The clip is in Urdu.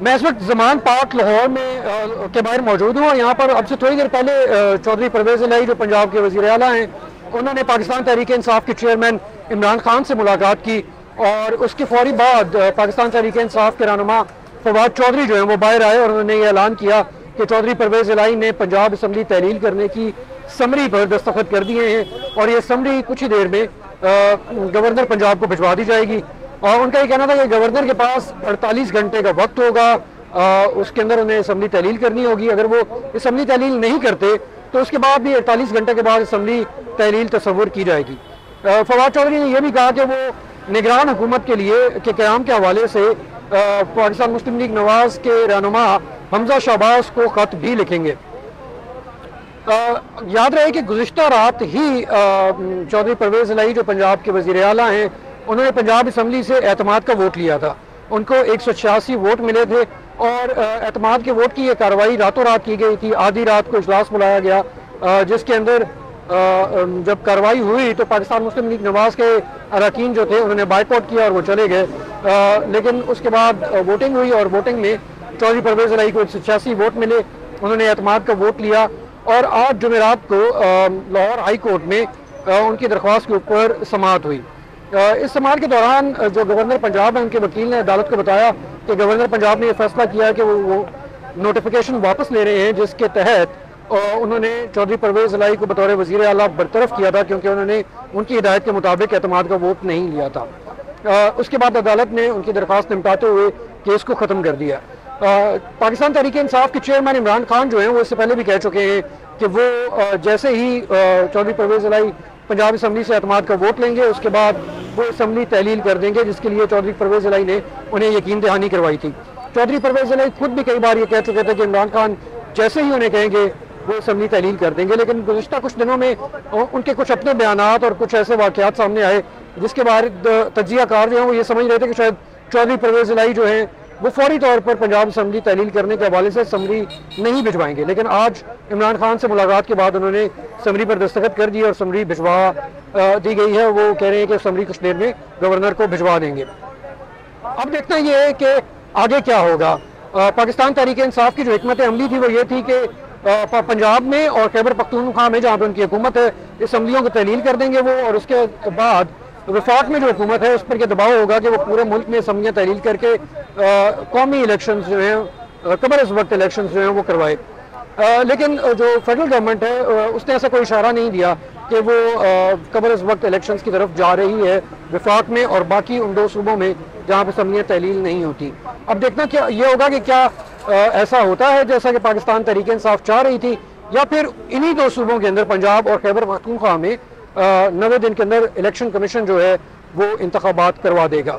میں اس وقت زمان پارک لاہور میں کے باہر موجود ہوں. یہاں پر اب سے تھوڑی دیر پہلے چودھری پرویز الہی جو پنجاب کے وزیر اعلیٰ ہیں, انہوں نے پاکستان تحریک انصاف کے چیئرمین عمران خان سے ملاقات کی, اور اس کے فوری بعد پاکستان تحریک انصاف کے رہنما فواد چودھری جو ہیں وہ باہر آئے, اور انہوں نے یہ اعلان کیا کہ چودھری پرویز الہی نے پنجاب اسمبلی تحلیل کرنے کی سمری پر دستخط کر دیے ہیں, اور یہ سمری کچھ ہی دیر میں گورنر پنجاب کو بھجوا دی جائے گی. اور ان کا یہ کہنا تھا کہ گورنر کے پاس 48 گھنٹے کا وقت ہوگا, اس کے اندر انہیں اسمبلی تحلیل کرنی ہوگی. اگر وہ اسمبلی تحلیل نہیں کرتے تو اس کے بعد بھی 48 گھنٹے کے بعد اسمبلی تحلیل تصور کی جائے گی. فواد چودھری نے یہ بھی کہا کہ وہ نگران حکومت کے لیے کے قیام کے حوالے سے پاکستان مسلم لیگ نواز کے رہنما حمزہ شہباز کو خط بھی لکھیں گے. یاد رہے کہ گزشتہ رات ہی چودھری پرویز الہی جو پنجاب کے وزیر اعلیٰ ہیں, انہوں نے پنجاب اسمبلی سے اعتماد کا ووٹ لیا تھا. ان کو 186 ووٹ ملے تھے, اور اعتماد کے ووٹ کی یہ کارروائی راتوں رات کی گئی تھی. آدھی رات کو اجلاس بلایا گیا, جس کے اندر جب کارروائی ہوئی تو پاکستان مسلم لیگ نواز کے اراکین جو تھے انہوں نے بائیک آؤٹ کیا اور وہ چلے گئے. لیکن اس کے بعد ووٹنگ ہوئی, اور ووٹنگ میں چودھری پرویز الہی کو 186 ووٹ ملے. انہوں نے اعتماد کا ووٹ لیا, اور آج جمعرات کو لاہور ہائی کورٹ میں ان کی درخواست کے اوپر سماعت ہوئی. اس سماعت کے دوران جو گورنر پنجاب ہیں, ان کے وکیل نے عدالت کو بتایا کہ گورنر پنجاب نے یہ فیصلہ کیا کہ وہ نوٹیفیکیشن واپس لے رہے ہیں, جس کے تحت انہوں نے چودھری پرویز الہی کو بطور وزیر اعلیٰ برطرف کیا تھا, کیونکہ انہوں نے ان کی ہدایت کے مطابق اعتماد کا ووٹ نہیں لیا تھا. اس کے بعد عدالت نے ان کی درخواست نمٹاتے ہوئے کیس کو ختم کر دیا. پاکستان تحریک انصاف کے چیئرمین عمران خان جو ہیں وہ اس سے پہلے بھی کہہ چکے ہیں کہ وہ جیسے ہی چودھری پرویز الہی پنجاب اسمبلی سے اعتماد کا ووٹ لیں گے, اس کے بعد وہ اسمبلی تحلیل کر دیں گے, جس کے لیے چودھری پرویز الہی نے انہیں یقین دہانی کروائی تھی. چودھری پرویز الہی خود بھی کئی بار یہ کہہ چکے تھے کہ عمران خان جیسے ہی انہیں کہیں گے وہ اسمبلی تحلیل کر دیں گے. لیکن گزشتہ کچھ دنوں میں ان کے کچھ اپنے بیانات اور کچھ ایسے واقعات سامنے آئے جس کے بعد تجزیہ کار جو ہیں وہ یہ سمجھ رہے تھے کہ شاید چودھری پرویز الہی جو ہیں وہ فوری طور پر پنجاب اسمبلی تحلیل کرنے کے حوالے سے سمری نہیں بھجوائیں گے. لیکن آج عمران خان سے ملاقات کے بعد انہوں نے سمری پر دستخط کر دی, اور سمری بھجوا دی گئی ہے. وہ کہہ رہے ہیں کہ سمری کچھ دیر میں گورنر کو بھجوا دیں گے. اب دیکھنا یہ ہے کہ آگے کیا ہوگا. پاکستان تحریک انصاف کی جو حکمت عملی تھی وہ یہ تھی کہ پنجاب میں اور خیبر پختونخوا میں جہاں پہ ان کی حکومت ہے اسمبلیوں کو تحلیل کر دیں گے وہ, اور اس کے بعد وفاق میں جو حکومت ہے اس پر یہ دباؤ ہوگا کہ وہ پورے ملک میں اسمبلیاں تحلیل کر کے قومی الیکشنز جو ہیں قبل از وقت الیکشنز جو ہیں وہ کروائے. لیکن جو فیڈرل گورنمنٹ ہے اس نے ایسا کوئی اشارہ نہیں دیا کہ وہ قبل از وقت الیکشنز کی طرف جا رہی ہے وفاق میں اور باقی ان دو صوبوں میں جہاں پہ اسمبلیاں تحلیل نہیں ہوتی. اب دیکھنا کیا یہ ہوگا کہ کیا ایسا ہوتا ہے جیسا کہ پاکستان تحریک انصاف چاہ رہی تھی, یا پھر انہی دو صوبوں کے اندر پنجاب اور خیبر پختونخوا میں 90 دن کے اندر الیکشن کمیشن جو ہے وہ انتخابات کروا دے گا.